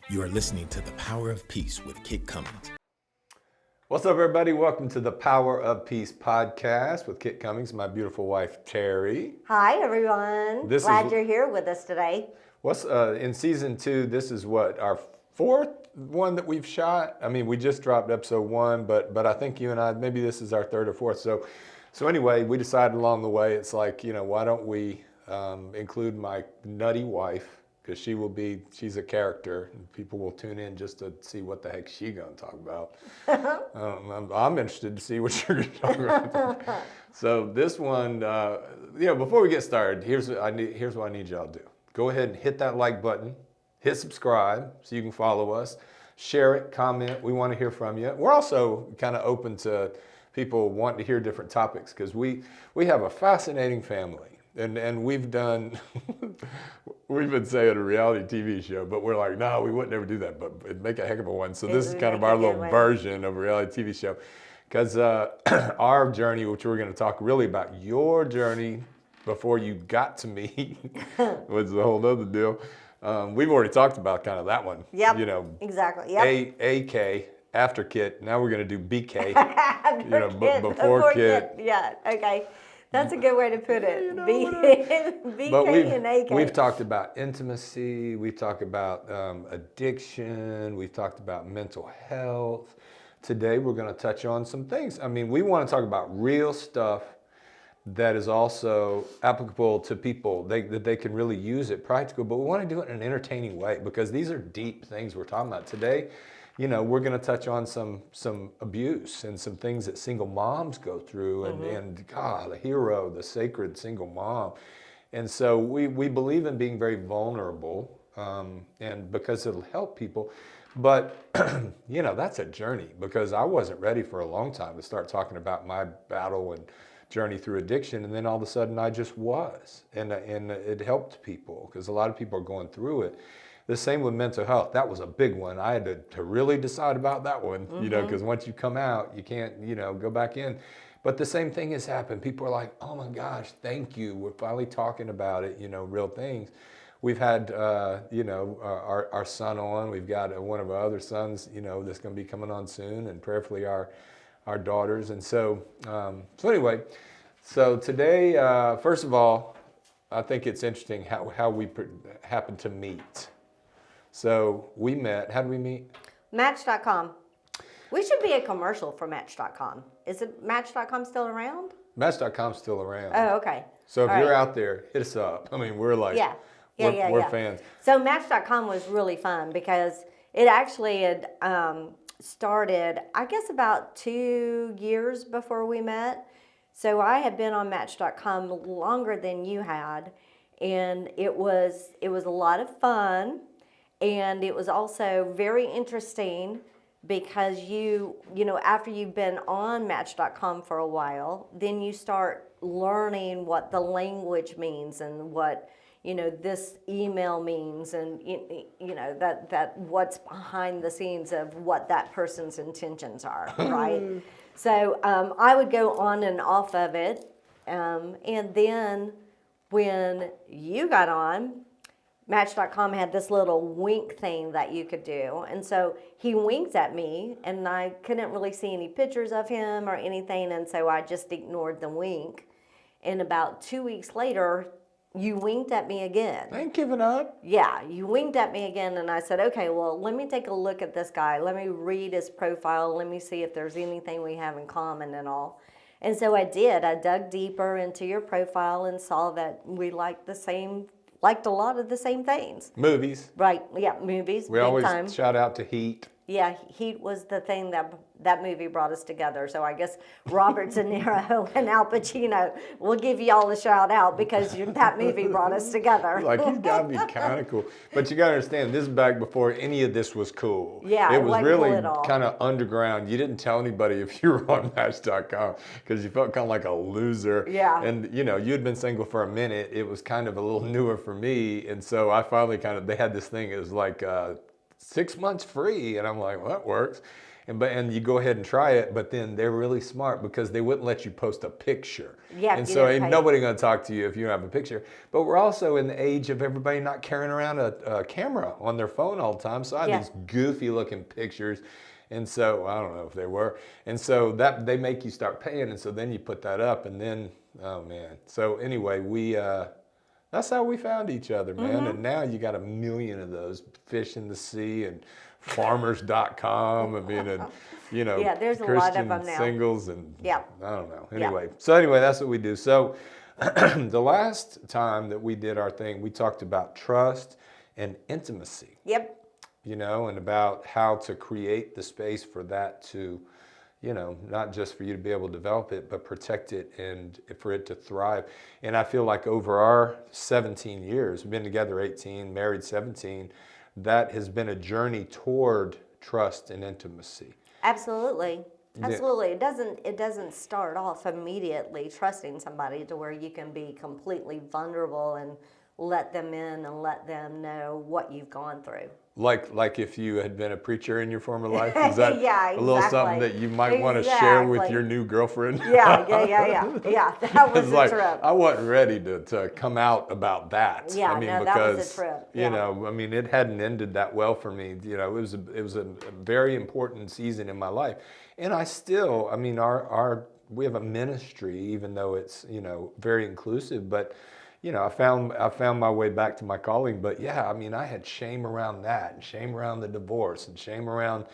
You are listening to The Power of Peace with Kit Cummings. What's up, everybody? Welcome to the Power of Peace podcast with Kit Cummings, my beautiful wife, Terrie. Hi, everyone. Glad you're here with us today. What's in season 2? This is what, our 4th one that we've shot? I mean, we just dropped episode 1, but I think you and I, maybe this is our 3rd or 4th. So anyway, we decided along the way, it's like, why don't we include my nutty wife, because she's a character, and people will tune in just to see what the heck she's going to talk about. I'm interested to see what you're going to talk about. So this one, before we get started, here's what I need y'all to do. Go ahead and hit that like button, hit subscribe so you can follow us, share it, comment. We want to hear from you. We're also kind of open to people wanting to hear different topics because we have a fascinating family. And we've done, we've been saying a reality TV show, but we're like, no, we would never do that, but it'd make a heck of a one. So this is kind of our little version of a reality TV show. Because our journey, which we're going to talk really about your journey before you got to me, was a whole other deal. We've already talked about kind of that one. Yep, exactly. Yep. AK, after Kit. Now we're going to do BK. before Kit. Yeah, okay. That's a good way to put it. BK and AK. We've talked about intimacy. We've talked about addiction. We've talked about mental health. Today we're going to touch on some things. I mean, we want to talk about real stuff that is also applicable to people, that they can really use it practical, but we want to do it in an entertaining way because these are deep things we're talking about today. We're going to touch on some abuse and some things that single moms go through and God, the hero, the sacred single mom. And so we believe in being very vulnerable and because it'll help people. But, that's a journey because I wasn't ready for a long time to start talking about my battle and journey through addiction. And then all of a sudden I just was. And it helped people because a lot of people are going through it. The same with mental health. That was a big one. I had to really decide about that one, because once you come out, you can't, go back in. But the same thing has happened. People are like, oh my gosh, thank you. We're finally talking about it, real things. We've had, our son on. We've got one of our other sons, that's going to be coming on soon, and prayerfully our daughters. And so anyway, so today, first of all, I think it's interesting how we happened to meet. So we met. How did we meet? Match.com. We should be a commercial for Match.com. Is it Match.com still around? Match.com's still around. Oh, okay. So if you're out there, hit us up. I mean, we're like, we're fans. So Match.com was really fun because it actually had started, I guess, about 2 years before we met. So I had been on Match.com longer than you had, and it was a lot of fun. And it was also very interesting because after you've been on Match.com for a while, then you start learning what the language means and what, this email means and, that what's behind the scenes of what that person's intentions are, right? So I would go on and off of it. And then when you got on, Match.com had this little wink thing that you could do. And so he winked at me, and I couldn't really see any pictures of him or anything, and so I just ignored the wink. And about 2 weeks later, you winked at me again. I ain't giving up. Yeah, you winked at me again, and I said, okay, well, let me take a look at this guy. Let me read his profile. Let me see if there's anything we have in common and all. And so I did. I dug deeper into your profile and saw that we liked a lot of the same things. Movies. Right, yeah, movies, We big always time. shout out to Heat. Yeah, Heat was the thing that movie brought us together. So I guess Robert De Niro and Al Pacino will give y'all a shout out because that movie brought us together. Like, he's got to be kind of cool. But you got to understand, this is back before any of this was cool. Yeah, it was really cool at all. kind of underground. You didn't tell anybody if you were on Match.com because you felt kind of like a loser. Yeah. And, you had been single for a minute. It was kind of a little newer for me. And so I finally they had this thing, it was like 6 months free. And I'm like, well, that works. and you go ahead and try it, but then they're really smart because they wouldn't let you post a picture. Yeah, And you so didn't ain't pay. nobody going to talk to you if you don't have a picture. But we're also in the age of everybody not carrying around a camera on their phone all the time. So I have Yeah. these goofy looking pictures. And so I don't know if they were. And so that they make you start paying. And so then you put that up and then, oh man. So anyway, that's how we found each other, man. And now you got a million of those, Fish in the Sea and farmers.com. I mean, and, Yeah, there's a lot of Christian them now. singles and Yeah. I don't know. Yeah. Anyway, that's what we do. So the last time that we did our thing, we talked about trust and intimacy, Yep. and about how to create the space for that to, not just for you to be able to develop it, but protect it and for it to thrive. And I feel like over our 17 years, we've been together 18, married 17, that has been a journey toward trust and intimacy. Absolutely. Absolutely. It doesn't start off immediately trusting somebody to where you can be completely vulnerable and let them in and let them know what you've gone through. Like if you had been a preacher in your former life, is that Yeah, a little something exactly. that you might want to share with Exactly. your new girlfriend? Yeah, that was It's a like, trip. I wasn't ready to come out about that. Yeah, I mean, no, that was a trip. Yeah. I mean, it hadn't ended that well for me. It was a very important season in my life. And I still, I mean, we have a ministry, even though it's, very inclusive, but I found my way back to my calling. But yeah, I mean, I had shame around that, and shame around the divorce, and shame around,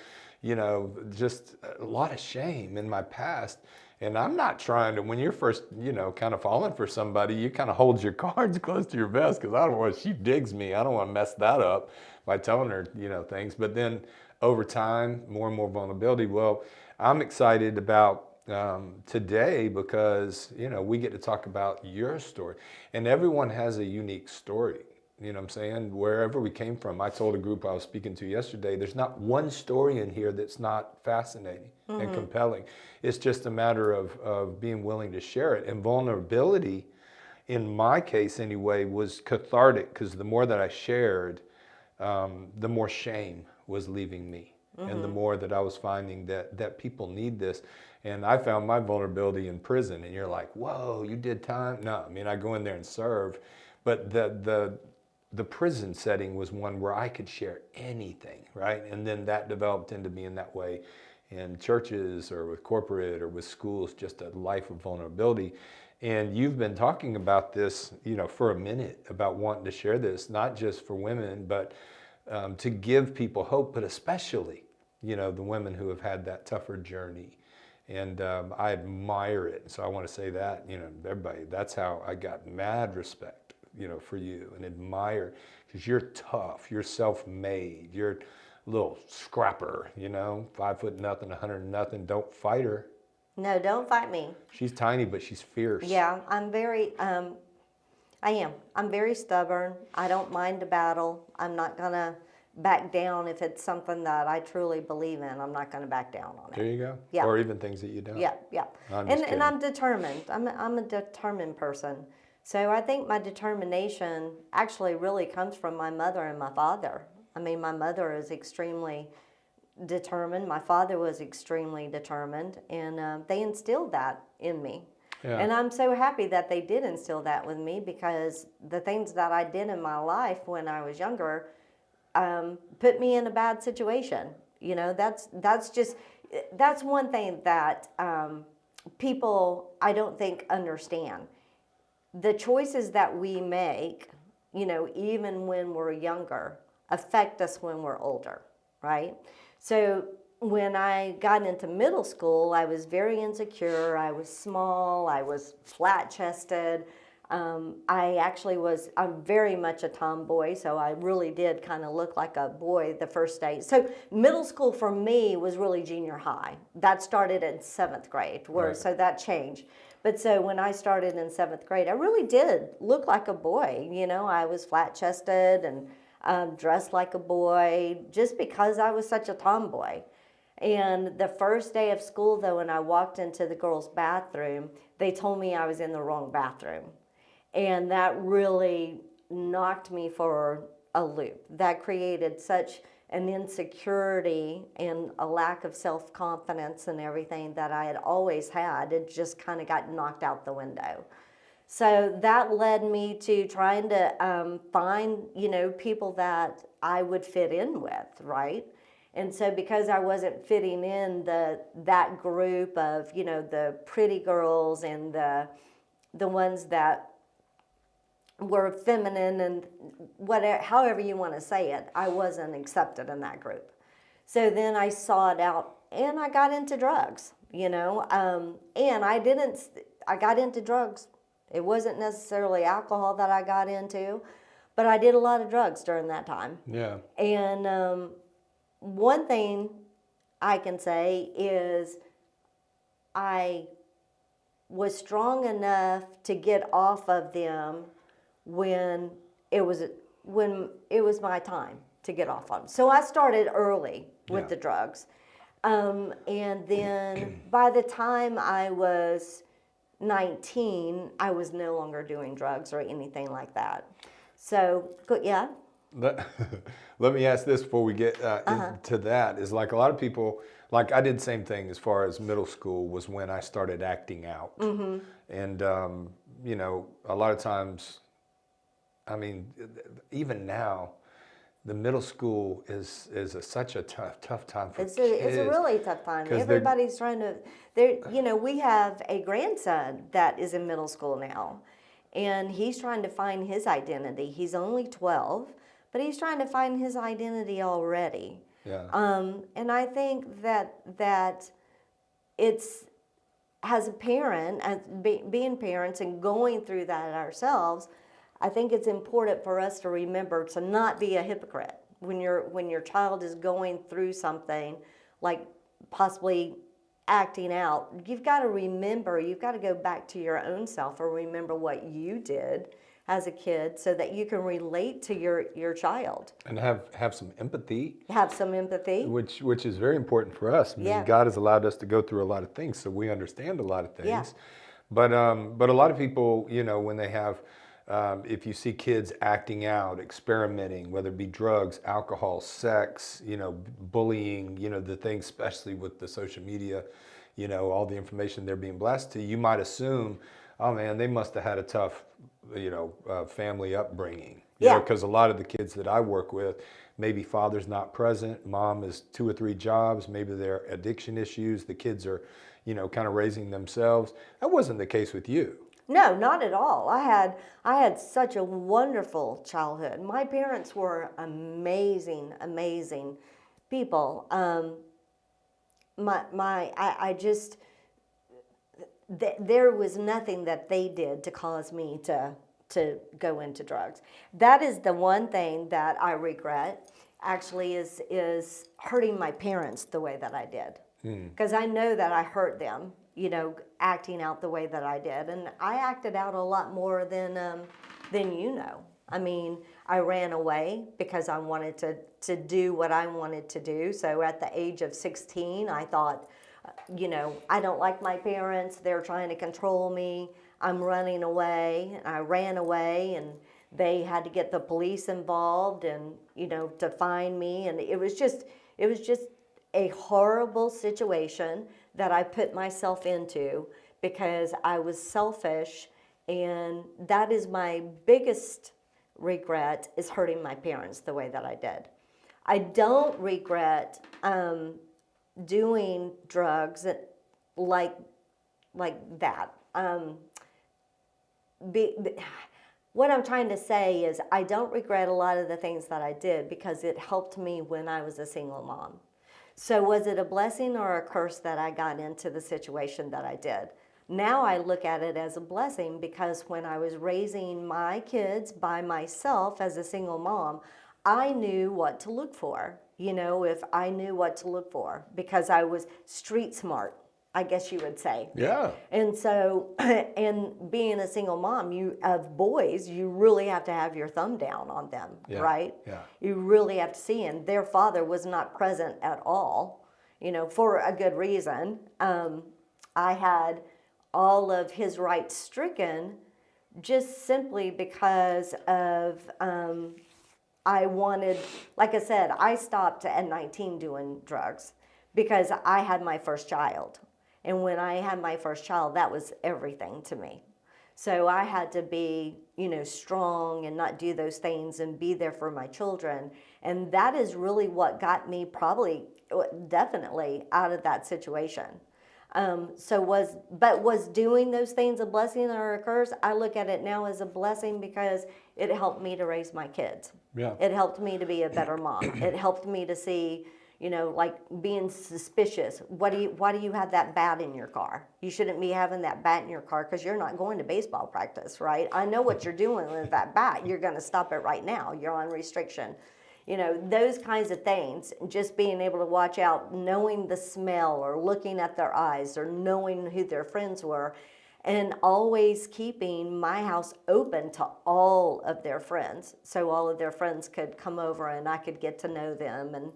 just a lot of shame in my past. And I'm not trying to, when you're first, kind of falling for somebody, you kind of hold your cards close to your vest because I don't want, she digs me, I don't want to mess that up by telling her, things. But then over time, more and more vulnerability. Well, I'm excited about today because we get to talk about your story, and everyone has a unique story. You know what I'm saying? Wherever we came from. I told a group I was speaking to yesterday, there's not one story in here that's not fascinating and compelling. It's just a matter of being willing to share it. And vulnerability, in my case anyway, was cathartic because the more that I shared, the more shame was leaving me. And the more that I was finding that people need this. And I found my vulnerability in prison. And you're like, whoa, you did time? No, I mean, I go in there and serve. But the prison setting was one where I could share anything, right? And then that developed into being that way in churches or with corporate or with schools, just a life of vulnerability. And you've been talking about this, for a minute, about wanting to share this, not just for women, but to give people hope, but especially, the women who have had that tougher journey. And I admire it. So I want to say that, everybody, that's how I got mad respect, for you, and admire, because you're tough, you're self-made, you're a little scrapper, 5 foot nothing, 100 nothing. Don't fight her. No, don't fight me. She's tiny, but she's fierce. Yeah, I'm very, I am. I'm very stubborn. I don't mind a battle. I'm not going to back down if it's something that I truly believe in. I'm not going to back down on it. There you go. Yeah. Or even things that you don't. Yeah. I'm just kidding. And I'm determined. I'm a determined person. So I think my determination actually really comes from my mother and my father. I mean, my mother is extremely determined. My father was extremely determined, and they instilled that in me. Yeah. And I'm so happy that they did instill that with me, because the things that I did in my life when I was younger put me in a bad situation. That's one thing that people, I don't think, understand. The choices that we make, even when we're younger, affect us when we're older, right? So when I got into middle school, I was very insecure. I was small. I was flat-chested. I'm very much a tomboy, so I really did kind of look like a boy the first day. So middle school for me was really junior high. That started in 7th grade, Right. So that changed. But so when I started in 7th grade, I really did look like a boy. I was flat-chested and dressed like a boy just because I was such a tomboy. And the first day of school, though, when I walked into the girls' bathroom, they told me I was in the wrong bathroom. And that really knocked me for a loop. That created such an insecurity and a lack of self-confidence and everything that I had always had. It just kind of got knocked out the window. So that led me to trying to find, people that I would fit in with, right? And so because I wasn't fitting in that group of, the pretty girls and the ones that were feminine and whatever, however you want to say it, I wasn't accepted in that group. So then I sought out and I got into drugs, and I got into drugs. It wasn't necessarily alcohol that I got into, but I did a lot of drugs during that time. Yeah. And one thing I can say is I was strong enough to get off of them when it was my time to get off on them. So I started early with the drugs. And then by the time I was 19, I was no longer doing drugs or anything like that. So, yeah. Let me ask this before we get into that. Is like a lot of people, like I did the same thing as far as middle school was when I started acting out. Mm-hmm. And, a lot of times, I mean, even now, the middle school is such a tough time for kids. It's a really tough time. Everybody's trying to, we have a grandson that is in middle school now, and he's trying to find his identity. He's only 12, but he's trying to find his identity already. Yeah. And I think that it's, as a parent, as being parents and going through that ourselves, I think it's important for us to remember to not be a hypocrite when your child is going through something like possibly acting out. You've got to remember, you've got to go back to your own self or remember what you did as a kid so that you can relate to your child. And have some empathy. Have some empathy. Which is very important for us. I mean, God has allowed us to go through a lot of things, so we understand a lot of things. Yeah. But a lot of people, when they have, if you see kids acting out, experimenting, whether it be drugs, alcohol, sex, bullying, the things, especially with the social media, all the information they're being blessed to, you might assume, oh man, they must have had a tough, family upbringing. Because a lot of the kids that I work with, maybe father's not present, mom is 2 or 3 jobs, maybe they're addiction issues, the kids are, kind of raising themselves. That wasn't the case with you. No, not at all. I had such a wonderful childhood. My parents were amazing people. There was nothing that they did to cause me to go into drugs. That is the one thing that I regret, actually, is hurting my parents the way that I did. Because I know that I hurt them, acting out the way that I did. And I acted out a lot more than I mean, I ran away because I wanted to do what I wanted to do. So at the age of 16, I thought, I don't like my parents. They're trying to control me. I'm running away. I ran away, and they had to get the police involved and, to find me. And it was just a horrible situation that I put myself into because I was selfish, and that is my biggest regret, is hurting my parents the way that I did. I don't regret doing drugs like that. What I'm trying to say is I don't regret a lot of the things that I did because it helped me when I was a single mom. So was it a blessing or a curse that I got into the situation that I did? Now I look at it as a blessing because when I was raising my kids by myself as a single mom, I knew what to look for. If I knew what to look for because I was street smart, I guess you would say. Yeah. And so, and being a single mom, of boys, you really have to have your thumb down on them, right? Yeah. You really have to see, and their father was not present at all, for a good reason. I had all of his rights stricken just simply because of I wanted, like I said, I stopped at 19 doing drugs because I had my first child. And when I had my first child, that was everything to me. So I had to be, strong and not do those things and be there for my children. And that is really what got me definitely out of that situation. Was doing those things a blessing or a curse? I look at it now as a blessing because it helped me to raise my kids. Yeah. It helped me to be a better mom. It helped me to see, like being suspicious. Why do you have that bat in your car? You shouldn't be having that bat in your car because you're not going to baseball practice, right? I know what you're doing with that bat. You're going to stop it right now. You're on restriction. Those kinds of things, just being able to watch out, knowing the smell or looking at their eyes or knowing who their friends were, and always keeping my house open to all of their friends. So all of their friends could come over and I could get to know them. And,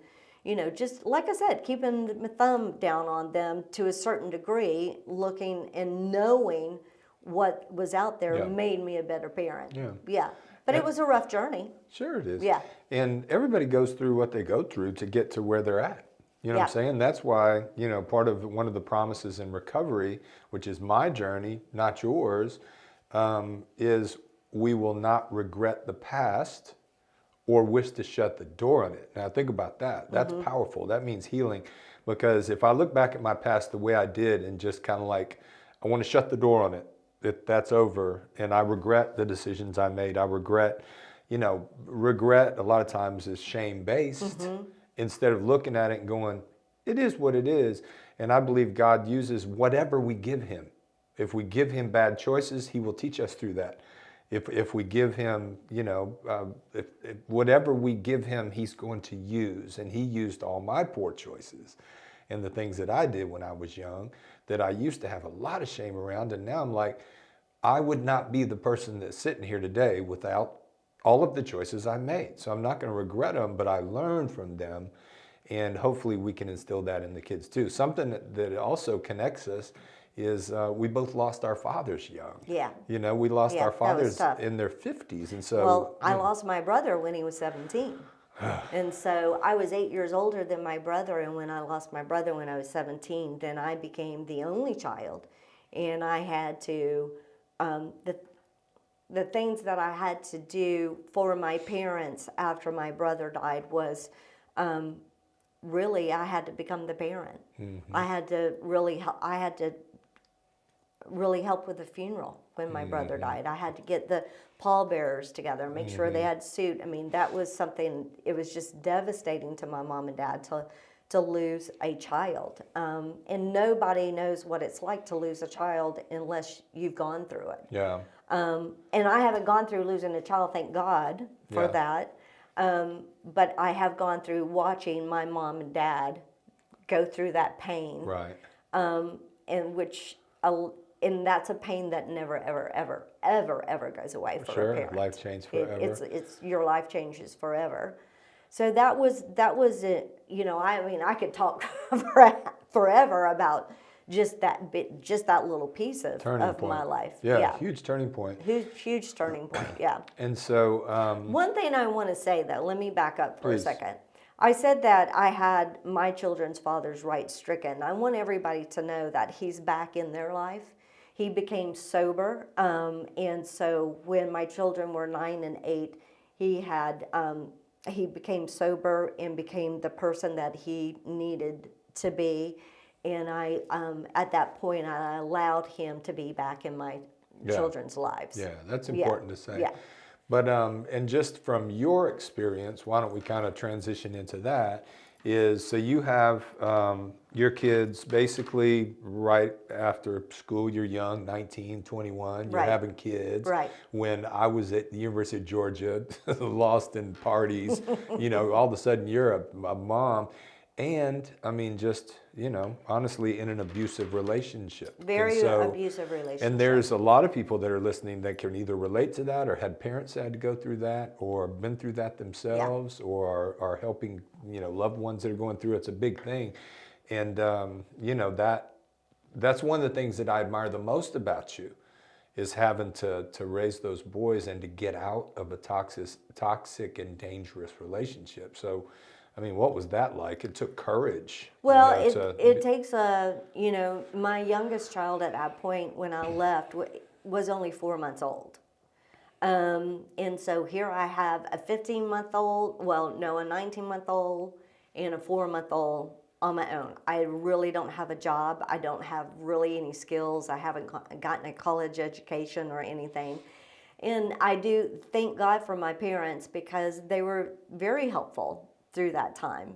just like I said, keeping my thumb down on them to a certain degree, looking and knowing what was out there made me a better parent. Yeah. But it was a rough journey. Sure it is. Yeah. And everybody goes through what they go through to get to where they're at. You know what I'm saying? That's why, one of the promises in recovery, which is my journey, not yours, is we will not regret the past or wish to shut the door on it. Now think about that. That's powerful. That means healing. Because if I look back at my past the way I did and just kind of like, I want to shut the door on it, that's over, and I regret the decisions I made. I regret, regret a lot of times is shame-based instead of looking at it and going, it is what it is. And I believe God uses whatever we give him. If we give him bad choices, he will teach us through that. If we give him, if whatever we give him, he's going to use. And he used all my poor choices and the things that I did when I was young that I used to have a lot of shame around. And now I'm like, I would not be the person that's sitting here today without all of the choices I made. So I'm not going to regret them, but I learned from them. And hopefully we can instill that in the kids too. Something that also connects us is we both lost our fathers young. Yeah. We lost our fathers tough. in their 50s. And so. Well, I lost my brother when he was 17. And so I was 8 years older than my brother. And when I lost my brother when I was 17, then I became the only child. And I had to, the things that I had to do for my parents after my brother died was really I had to become the parent. I had to really help. I had to really help with the funeral when my brother died. I had to get the pallbearers together, make sure they had suit. I mean, that was something. It was just devastating to my mom and dad to lose a child, and nobody knows what it's like to lose a child unless you've gone through it. Yeah. And I haven't gone through losing a child, thank God for that. But I have gone through watching my mom and dad go through that pain. Right. And that's a pain that never, ever, ever, ever, ever goes away for a parent. Life changes forever. It's your life changes forever. So that was it. I could talk forever about just that little piece of my life. Yeah, huge turning point. Huge turning point. Yeah. And so one thing I want to say though, let me back up for Please. a second. I said that I had my children's father's rights stricken. I want everybody to know that he's back in their life. He became sober, and so when my children were 9 and 8, he became sober and became the person that he needed to be. And I, at that point, I allowed him to be back in my children's lives. Yeah, that's important to say. Yeah. But, and just from your experience, why don't we kind of transition into that, is so you have your kids basically right after school, you're young, 19, 21, you're having kids. Right. When I was at the University of Georgia, lost in parties, all of a sudden you're a mom. And I mean, just, honestly, in an abusive relationship. Very abusive relationship. And there's a lot of people that are listening that can either relate to that or had parents that had to go through that or been through that themselves or are helping, loved ones that are going through it. It's a big thing. And, that's one of the things that I admire the most about you is having to raise those boys and to get out of a toxic and dangerous relationship. So, I mean, what was that like? It took courage. Well, To it takes my youngest child at that point when I left was only 4 months old. And so here I have a 15-month-old, a 19-month-old and a 4-month-old on my own. I really don't have a job. I don't have really any skills. I haven't gotten a college education or anything. And I do thank God for my parents because they were very helpful through that time.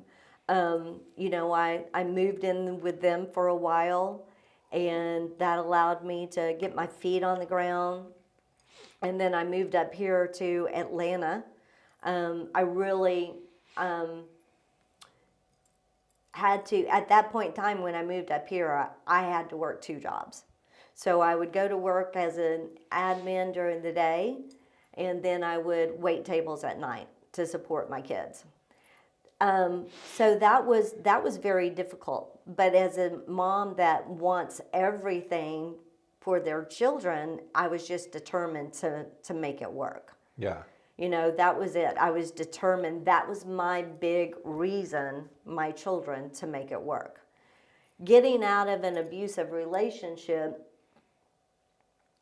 I moved in with them for a while, and that allowed me to get my feet on the ground. And then I moved up here to Atlanta. I really had to, at that point in time when I moved up here, I had to work 2 jobs. So I would go to work as an admin during the day, and then I would wait tables at night to support my kids. So that was very difficult. But as a mom that wants everything for their children, I was just determined to make it work. Yeah. That was it. I was determined. That was my big reason, my children, to make it work. Getting out of an abusive relationship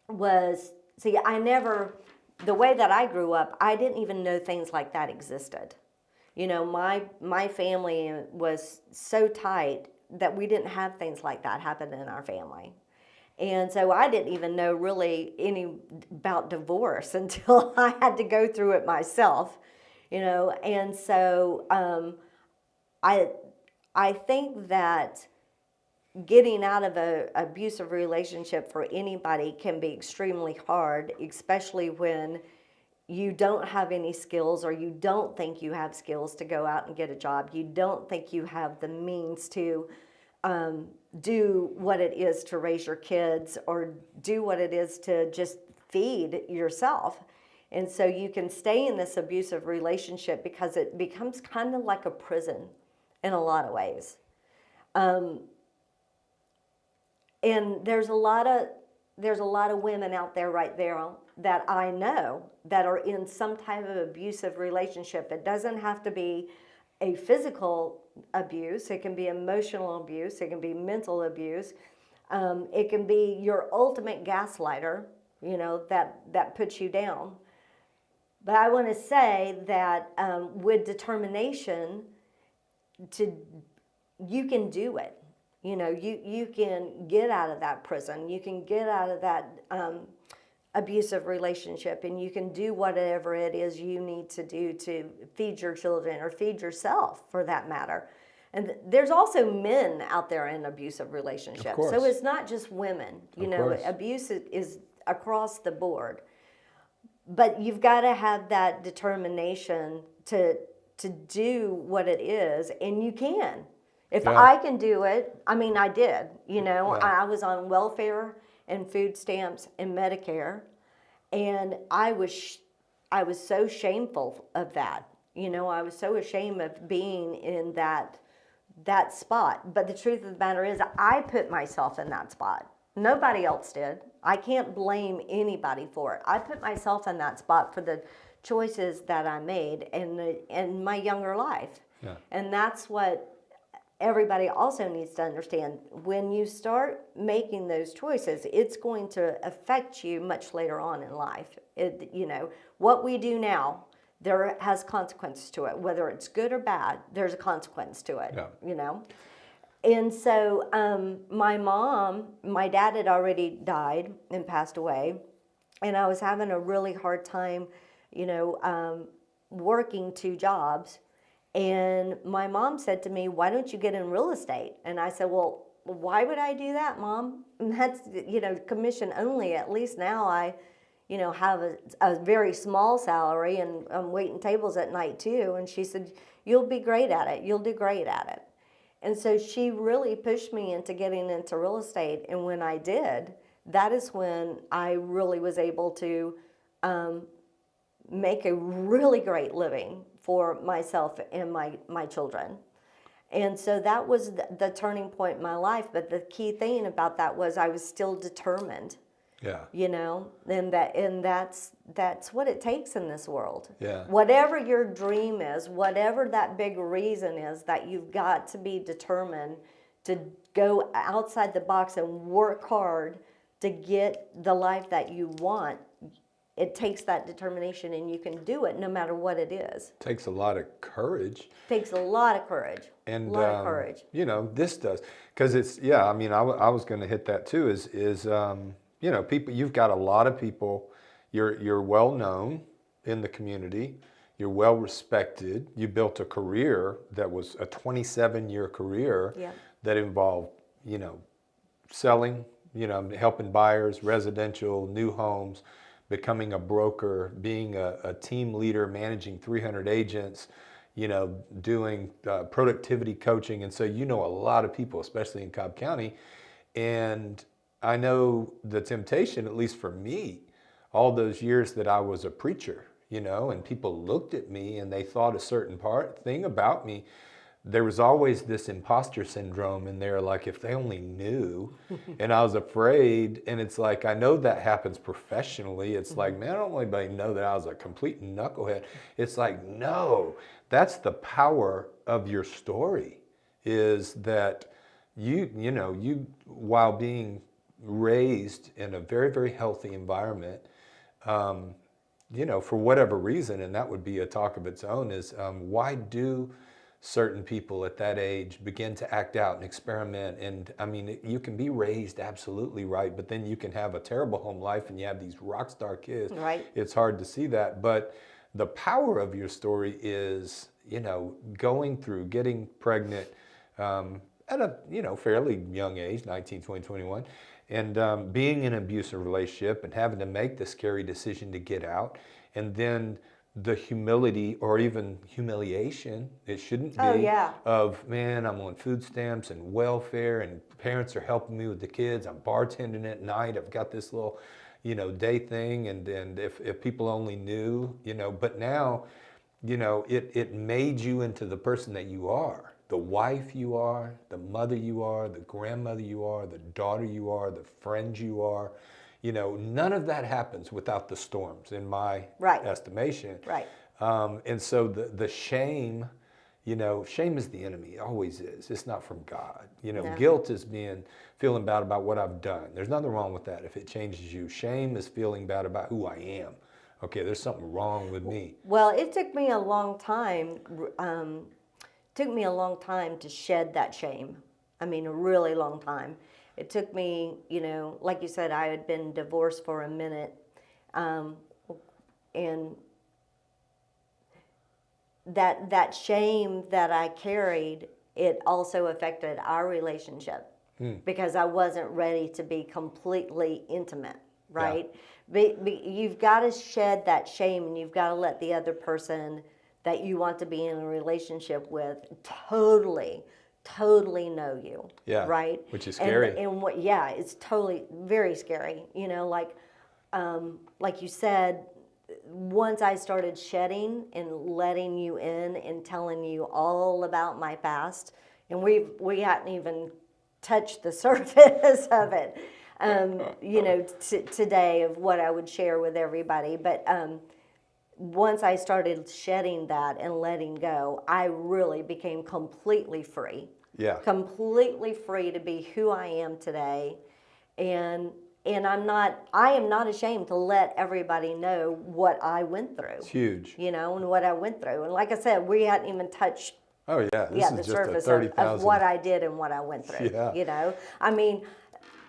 was, the way that I grew up, I didn't even know things like that existed. My family was so tight that we didn't have things like that happen in our family. And so I didn't even know really any about divorce until I had to go through it myself, And so I think that getting out of an abusive relationship for anybody can be extremely hard, especially when you don't have any skills or you don't think you have skills to go out and get a job. You don't think you have the means to do what it is to raise your kids or do what it is to just feed yourself. And so you can stay in this abusive relationship because it becomes kind of like a prison in a lot of ways. And there's a lot of women out there right there that I know that are in some type of abusive relationship. It doesn't have to be a physical abuse. It can be emotional abuse. It can be mental abuse. It can be your ultimate gaslighter, that puts you down. But I want to say that with determination, you can do it. You can get out of that prison. You can get out of that abusive relationship, and you can do whatever it is you need to do to feed your children or feed yourself, for that matter. And there's also men out there in abusive relationships. So it's not just women. Abuse is across the board. But you've got to have that determination to do what it is, and you can. If I can do it, I did. I was on welfare and food stamps and Medicare, and I was so shameful of that. I was so ashamed of being in that spot. But the truth of the matter is, I put myself in that spot. Nobody else did. I can't blame anybody for it. I put myself in that spot for the choices that I made in my younger life. Yeah. And that's what everybody also needs to understand. When you start making those choices, it's going to affect you much later on in life. What we do now, there has consequences to it. Whether it's good or bad, there's a consequence to it. Yeah. And so my dad had already died and passed away, and I was having a really hard time, working 2 jobs. And my mom said to me, "Why don't you get in real estate?" And I said, "Well, why would I do that, Mom? And that's, commission only. At least now I, have a very small salary, and I'm waiting tables at night too." And she said, "You'll be great at it. You'll do great at it." And so she really pushed me into getting into real estate. And when I did, that is when I really was able to make a really great living for myself and my children. And so that was the turning point in my life. But the key thing about that was I was still determined. Yeah. And that's what it takes in this world. Yeah. Whatever your dream is, whatever that big reason is, that you've got to be determined to go outside the box and work hard to get the life that you want. It takes that determination, and you can do it no matter what it is. Takes a lot of courage. Takes a lot of courage. And a lot of courage. This does, because it's, yeah, I mean, I was going to hit that too, is people, you've got a lot of people, you're well known in the community, you're well respected, you built a career that was a 27-year career. Yeah. That involved, selling, helping buyers, residential, new homes, becoming a broker, being a team leader, managing 300 agents, doing productivity coaching. And so a lot of people, especially in Cobb County. And I know the temptation, at least for me, all those years that I was a preacher, and people looked at me and they thought a certain thing about me. There was always this imposter syndrome in there, like if they only knew. And I was afraid. And it's like, I know that happens professionally. It's like, man, I don't want anybody to know that I was a complete knucklehead. It's like, no, that's the power of your story, is that you while being raised in a very, very healthy environment, for whatever reason, and that would be a talk of its own, is why do certain people at that age begin to act out and experiment? And I mean, you can be raised absolutely right, but then you can have a terrible home life and you have these rock star kids. Right. It's hard to see that. But the power of your story is, going through getting pregnant at a fairly young age, 19, 20, 21, and being in an abusive relationship and having to make the scary decision to get out, and then the humility or even humiliation, it shouldn't be, of, man, I'm on food stamps and welfare and parents are helping me with the kids. I'm bartending at night. I've got this little, day thing. And if people only knew, but now, it made you into the person that you are, the wife you are, the mother you are, the grandmother you are, the daughter you are, the friend you are. None of that happens without the storms, in my estimation. Right. And so the shame, shame is the enemy. It always is. It's not from God. No. Guilt is feeling bad about what I've done. There's nothing wrong with that if it changes you. Shame is feeling bad about who I am. Okay, there's something wrong with me. Well, it took me a long time. To shed that shame. I mean, a really long time. It took me, like you said, I had been divorced for a minute, and that shame that I carried, it also affected our relationship because I wasn't ready to be completely intimate, right? Yeah. You've got to shed that shame, and you've got to let the other person that you want to be in a relationship with totally know you. Yeah. Right? Which is scary. It's totally very scary. Like you said, once I started shedding and letting you in and telling you all about my past, and we hadn't even touched the surface of it, today, of what I would share with everybody. But once I started shedding that and letting go, I really became completely free. Yeah. Completely free to be who I am today. And I am not ashamed to let everybody know what I went through. It's huge. And what I went through. And like I said, we hadn't even touched the surface of what I did and what I went through. Yeah. I mean,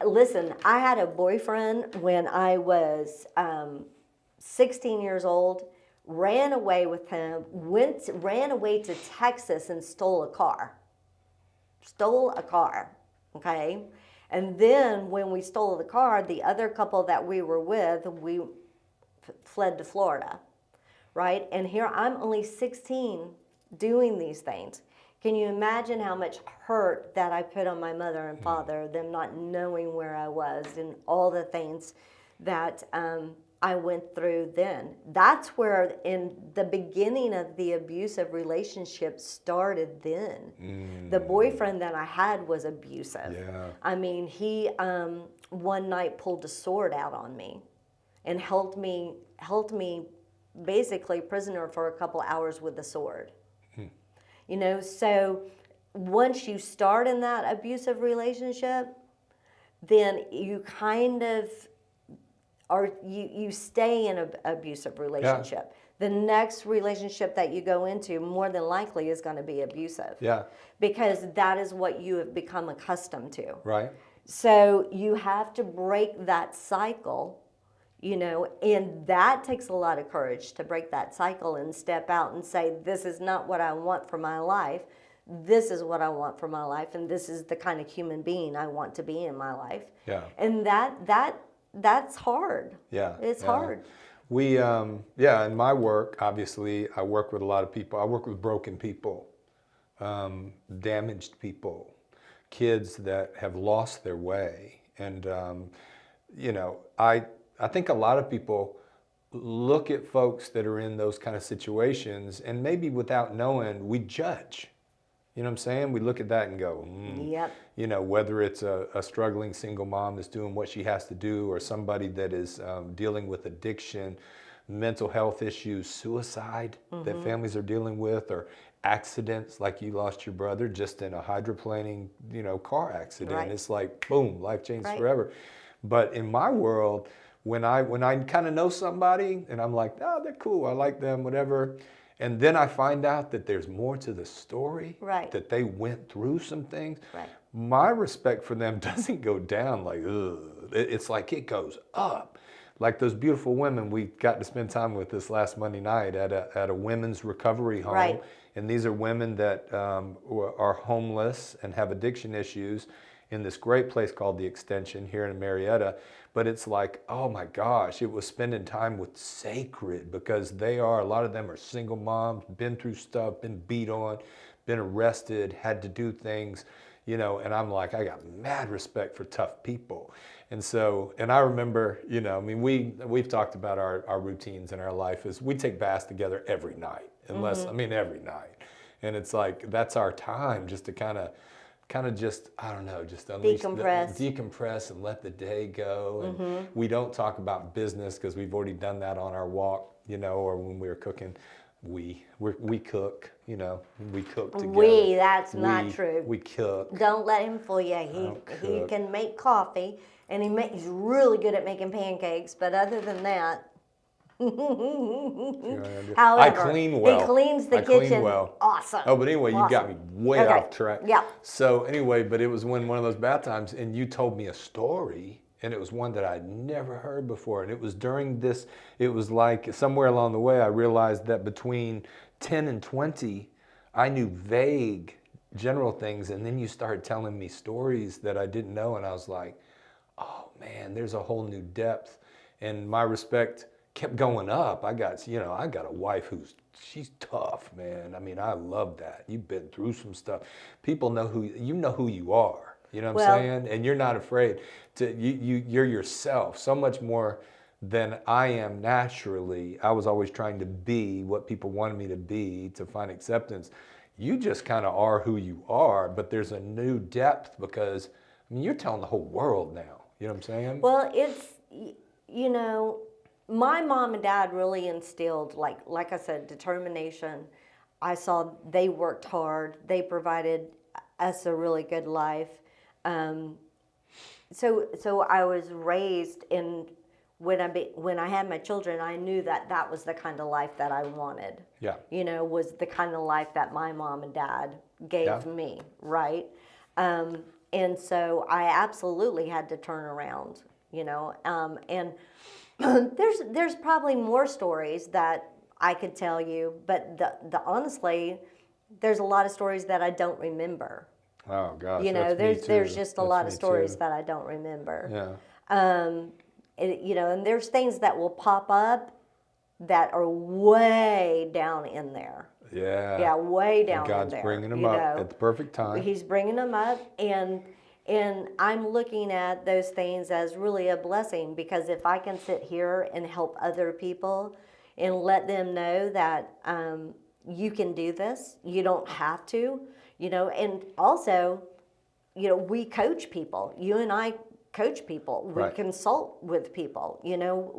listen, I had a boyfriend when I was 16 years old, ran away with him, ran away to Texas and stole a car, okay? And then when we stole the car, the other couple that we were with, we fled to Florida, right? And here I'm only 16 doing these things. Can you imagine how much hurt that I put on my mother and father, them not knowing where I was and all the things that I went through then. That's where in the beginning of the abusive relationship started then. The boyfriend that I had was abusive. Yeah. I mean, he one night pulled a sword out on me and held me basically prisoner for a couple hours with the sword. You know, so once you start in that abusive relationship, then you kind of or you stay in an abusive relationship. The next relationship that you go into more than likely is going to be abusive. Yeah. Because that is what you have become accustomed to. Right. So you have to break that cycle, you know, and that takes a lot of courage to break that cycle and step out and say, this is not what I want for my life. This is what I want for my life, and this is the kind of human being I want to be in my life. Yeah. And that's hard. Yeah. It's yeah. hard. We, in my work, obviously, I work with a lot of people. I work with broken people, damaged people, kids that have lost their way. And, you know, I think a lot of people look at folks that are in those kind of situations, and maybe without knowing, we judge. You know what I'm saying? We look at that and go, Yep. You know, whether it's a struggling single mom that's doing what she has to do, or somebody that is dealing with addiction, mental health issues, suicide that families are dealing with, or accidents like you lost your brother just in a hydroplaning, you know, car accident. Right. It's like, boom, life changed Right. forever. But in my world, when I kind of know somebody and I'm like, oh, they're cool, I like them, whatever. And then I find out that there's more to the story, Right. that they went through some things. Right. My respect for them doesn't go down like, ugh. It's like it goes up. Like those beautiful women we got to spend time with this last Monday night at a women's recovery home. Right. And these are women that are homeless and have addiction issues in this great place called The Extension here in Marietta. But it's like, oh my gosh, it was spending time with sacred, because a lot of them are single moms, been through stuff, been beat on, been arrested, had to do things, you know, and I'm like, I got mad respect for tough people. And so, and I remember, you know, I mean, we've talked about our routines in our life is we take baths together every night, unless, I mean, every night. And it's like, that's our time just to kind of just, I don't know, just unleash decompress and let the day go. And we don't talk about business because we've already done that on our walk, you know, or when we were cooking. We cook, you know, we cook together. That's not true. We cook. Don't let him fool you. He can make coffee, and he's really good at making pancakes, but other than that, however, I clean well. He cleans the I clean kitchen. well. Awesome. Oh, but anyway, you got me way off track. Yeah. So anyway, but it was one of those bath times, and you told me a story, and it was one that I'd never heard before. And it was during this, it was like somewhere along the way, I realized that between 10 and 20, I knew vague general things, and then you started telling me stories that I didn't know, and I was like, oh man, there's a whole new depth. And my respect kept going up. I got a wife she's tough, man. I mean, I love that. You've been through some stuff. People know who you are. You know what I'm saying? And you're not afraid to, you're yourself so much more than I am naturally. I was always trying to be what people wanted me to be to find acceptance. You just kind of are who you are, but there's a new depth because, I mean, you're telling the whole world now. You know what I'm saying? Well, it's, you know, my mom and dad really instilled, like I said, determination. I saw they worked hard. They provided us a really good life. So I was raised in, when I had my children, I knew that was the kind of life that I wanted. Yeah. You know, was the kind of life that my mom and dad gave me, right? And so I absolutely had to turn around, you know, and there's probably more stories that I could tell you, but the honestly, there's a lot of stories that I don't remember. Oh gosh, you know, there's just a lot of stories too. that I don't remember. Yeah. You know, and there's things that will pop up that are way down in there. Yeah. Yeah, way down and God's in there. bringing them up at the perfect time. He's bringing them up, and And I'm looking at those things as really a blessing, because if I can sit here and help other people and let them know that you can do this, you don't have to, and also, we coach people. You and I coach people. We Right. consult with people,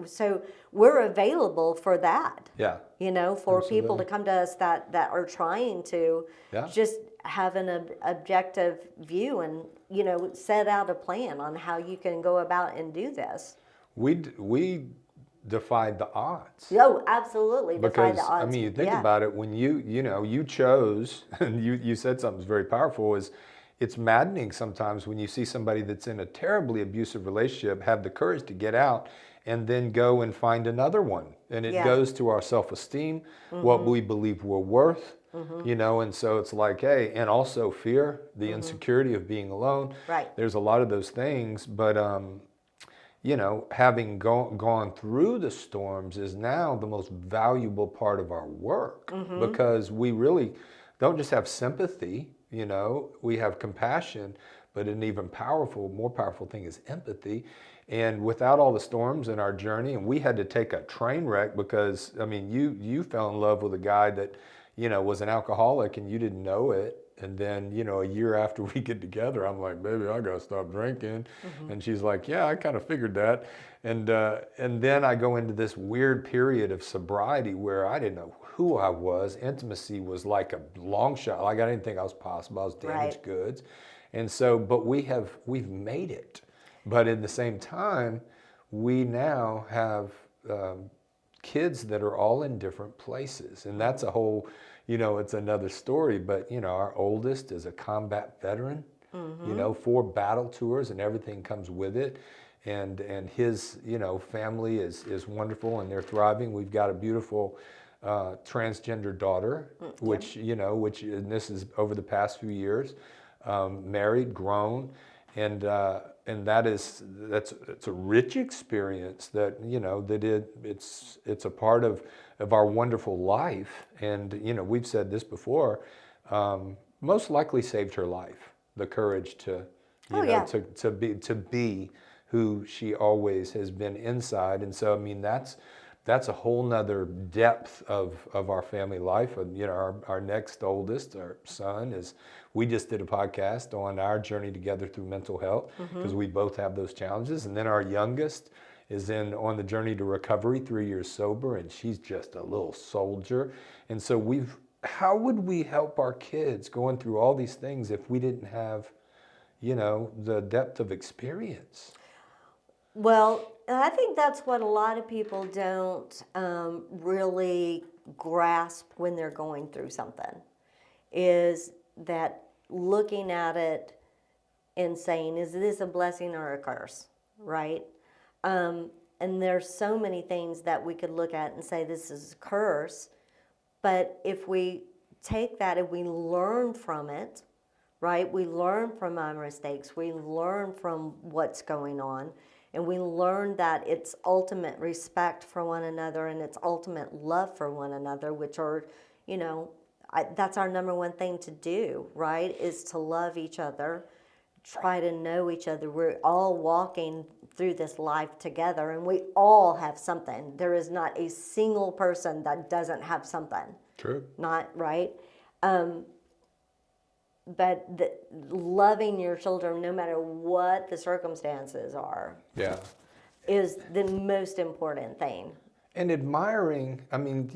so we're available for that. Yeah. For people Absolutely. to come to us that are trying to Yeah. just have an objective view and, set out a plan on how you can go about and do this. We defied the odds. Oh, absolutely. Defy Because the odds. I mean, you think Yeah. about it, when you chose, and you said something very powerful, is it's maddening sometimes when you see somebody that's in a terribly abusive relationship have the courage to get out and then go and find another one. And it Yeah. goes to our self-esteem, what we believe we're worth, and so it's like, hey, and also fear, the insecurity of being alone. Right. There's a lot of those things, but having gone through the storms is now the most valuable part of our work, because we really don't just have sympathy, we have compassion, but an even more powerful thing is empathy. And without all the storms in our journey, and we had to take a train wreck because, I mean, you fell in love with a guy that, was an alcoholic and you didn't know it. And then, a year after we get together, I'm like, baby, I gotta stop drinking. And she's like, yeah, I kind of figured that. And then I go into this weird period of sobriety where I didn't know who I was. Intimacy was like a long shot. Like I didn't think I was possible. I was damaged Right. goods. And so, but we've made it. But at the same time, we now have kids that are all in different places. And that's a whole, it's another story. But, our oldest is a combat veteran, 4 battle tours and everything comes with it. And his, family is wonderful and they're thriving. We've got a beautiful transgender daughter, which, and this is over the past few years, married, grown, and it's a rich experience that it's a part of our wonderful life. And we've said this before, most likely saved her life, the courage to to be who she always has been inside. And so I mean that's a whole nother depth of our family life. And our next oldest, our son, we just did a podcast on our journey together through mental health, because we both have those challenges. And then our youngest is on the journey to recovery, 3 years sober, and she's just a little soldier. And so how would we help our kids going through all these things if we didn't have, the depth of experience? Well, I think that's what a lot of people don't really grasp when they're going through something, is that looking at it and saying, is this a blessing or a curse, right? And there's so many things that we could look at and say this is a curse, but if we take that and we learn from it, right? We learn from our mistakes, we learn from what's going on, and we learn that it's ultimate respect for one another and it's ultimate love for one another, which are, that's our number one thing to do, right? Is to love each other, try to know each other. We're all walking through this life together and we all have something. There is not a single person that doesn't have something. True. Not right. But loving your children, no matter what the circumstances are, Yeah. is the most important thing. And admiring, I mean,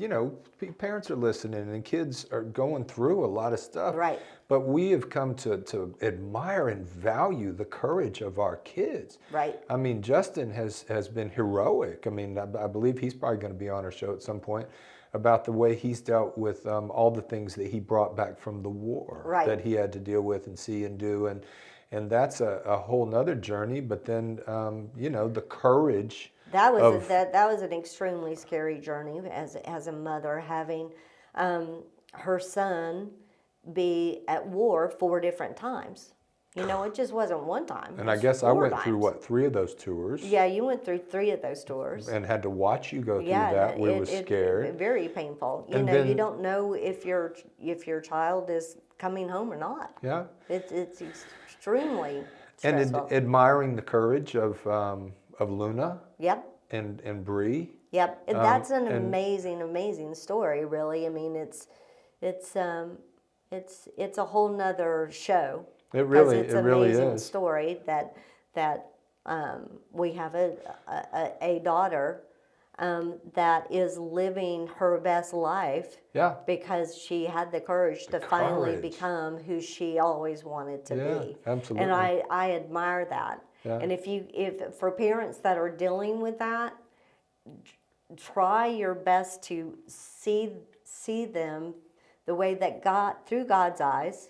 parents are listening and kids are going through a lot of stuff. Right. But we have come to admire and value the courage of our kids. Right. I mean, Justin has been heroic. I mean, I believe he's probably going to be on our show at some point about the way he's dealt with all the things that he brought back from the war, Right. that he had to deal with and see and do. And that's a whole nother journey. But then, the courage. That was an extremely scary journey as a mother, having her son be at war 4 different times. It just wasn't one time. And I guess I went through 3 of those tours. Yeah, you went through 3 of those tours. And had to watch you go through Yeah, that. We were scared. Very painful. And then- You don't know if your child is coming home or not. Yeah. It's extremely. And stressful. admiring the courage of Luna Yep. and Bree. Yep. And that's an and amazing, amazing story. Really. I mean, it's a whole nother show. It Because really it's it an really amazing is. story that we have a daughter that is living her best life. Yeah. Because she had the courage to finally courage. become who she always wanted to Yeah, be. absolutely. And I admire that. Yeah. And if for parents that are dealing with that, try your best to see them the way that God, through God's eyes,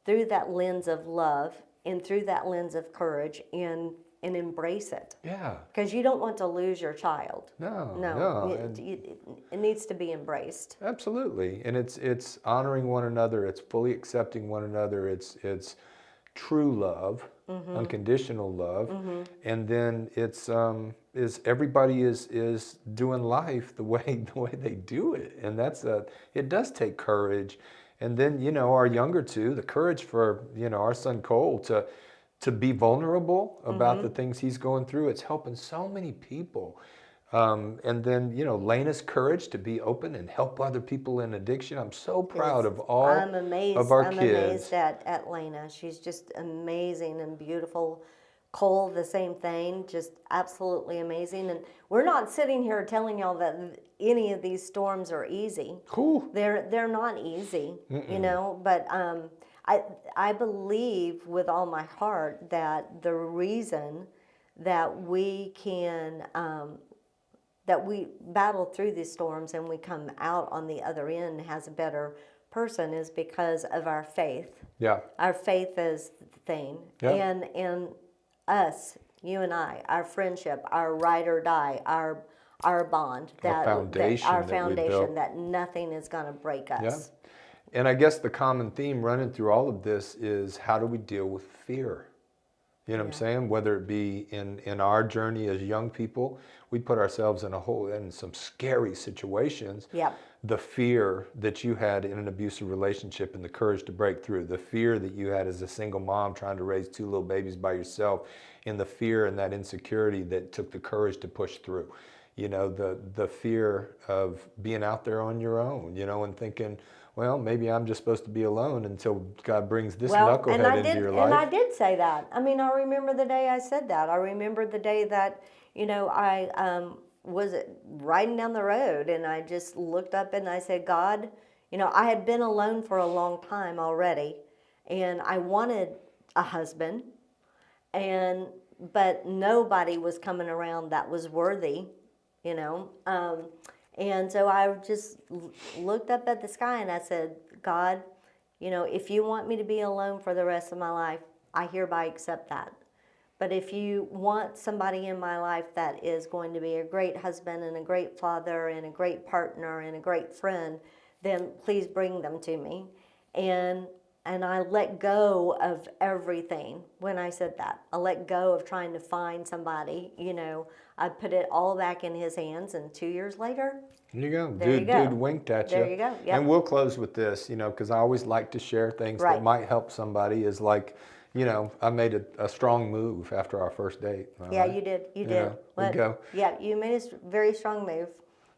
through that lens of love and through that lens of courage, and embrace it. Yeah. Because you don't want to lose your child. No. It needs to be embraced. Absolutely. And it's honoring one another, it's fully accepting one another, it's true love, unconditional love. And then it's is everybody is doing life the way they do it. And it does take courage. And then, our younger two, the courage for, our son Cole to be vulnerable about the things he's going through. It's helping so many people. And then, Lena's courage to be open and help other people in addiction. I'm so proud of all I'm amazed. of our I'm kids. amazed at Lena. She's just amazing and beautiful. Cole, the same thing, just absolutely amazing. And we're not sitting here telling y'all that any of these storms are easy. Cool. They're not easy, But I believe with all my heart that the reason that we can that we battle through these storms and we come out on the other end as a better person is because of our faith. Yeah. Our faith is the thing. Yeah. And us, you and I, our friendship, our ride or die, our bond, Our foundation our that we foundation, built. that nothing is going to break us. Yeah. And I guess the common theme running through all of this is, how do we deal with fear? You know what I'm saying? Whether it be in our journey as young people, we put ourselves in some scary situations. Yep. The fear that you had in an abusive relationship and the courage to break through, the fear that you had as a single mom trying to raise two little babies by yourself, and the fear and that insecurity that took the courage to push through. The fear of being out there on your own, and thinking, well, maybe I'm just supposed to be alone until God brings this knucklehead into your life. And I did say that. I mean, I remember the day I said that. I remember the day that, I was riding down the road and I just looked up and I said, God, I had been alone for a long time already, and I wanted a husband, but nobody was coming around that was worthy, and so I just looked up at the sky and I said, God, if you want me to be alone for the rest of my life, I hereby accept that. But if you want somebody in my life that is going to be a great husband and a great father and a great partner and a great friend, then please bring them to me. And I let go of everything when I said that. I let go of trying to find somebody, I put it all back in his hands, and 2 years later, There you go. There you go. Dude winked at you. There you go. Yep. And we'll close with this, because I always like to share things that Right. might help somebody. Is like, I made a strong move after our first date. yeah, right? you did. You You did. know, we go. Yeah, you made a very strong move.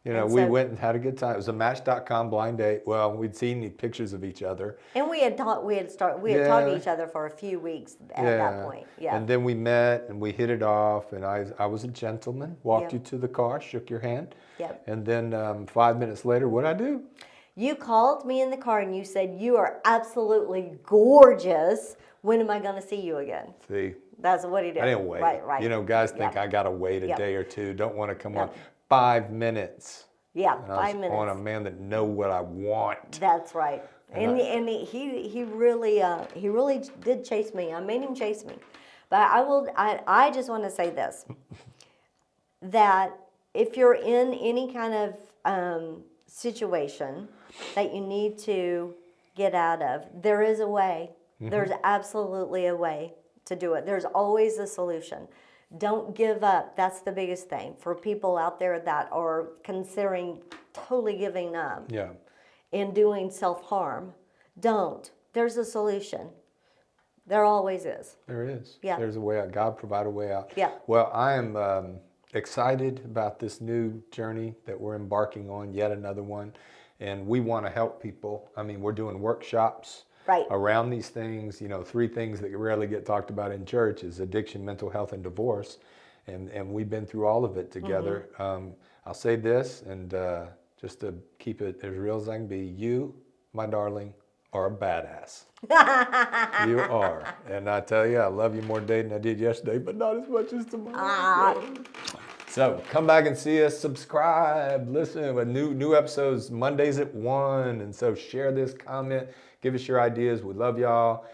And We so- went and had a good time. It was a Match.com blind date. Well, we'd seen pictures of each other. And we had talked to each other for a few weeks at that point. Yeah. And then we met and we hit it off. And I was a gentleman. Walked Yep. you to the car, shook your hand. Yep. And then 5 minutes later, what'd I do? You called me in the car and you said, "You are absolutely gorgeous. When am I going to see you again?" See, That's what he did. I didn't wait. Right. Guys think Yep. I gotta wait a Yep. day or two. Don't want to come on. Yep. 5 minutes. Yeah, And I 5 was minutes. on a man that know what I want. That's right. And And he really did chase me. I made him chase me. But I just want to say this, that if you're in any kind of situation that you need to get out of, there is a way. There's absolutely a way to do it. There's always a solution. Don't give up. That's the biggest thing for people out there that are considering totally giving up Yeah. and doing self-harm. Don't. There's a solution. There always is. There is. Yeah. There's a way out. God provide a way out. Yeah. Well, I am excited about this new journey that we're embarking on, yet another one. And we want to help people. I mean, we're doing workshops Right. around these things. You know, 3 things that rarely get talked about in church is addiction, mental health, and divorce. And we've been through all of it together. I'll say this, and just to keep it as real as I can be, you, my darling, are a badass. You are. And I tell you, I love you more today than I did yesterday, but not as much as tomorrow. So come back and see us, subscribe, listen with new episodes Mondays at 1. And so share this, comment, give us your ideas. We love y'all.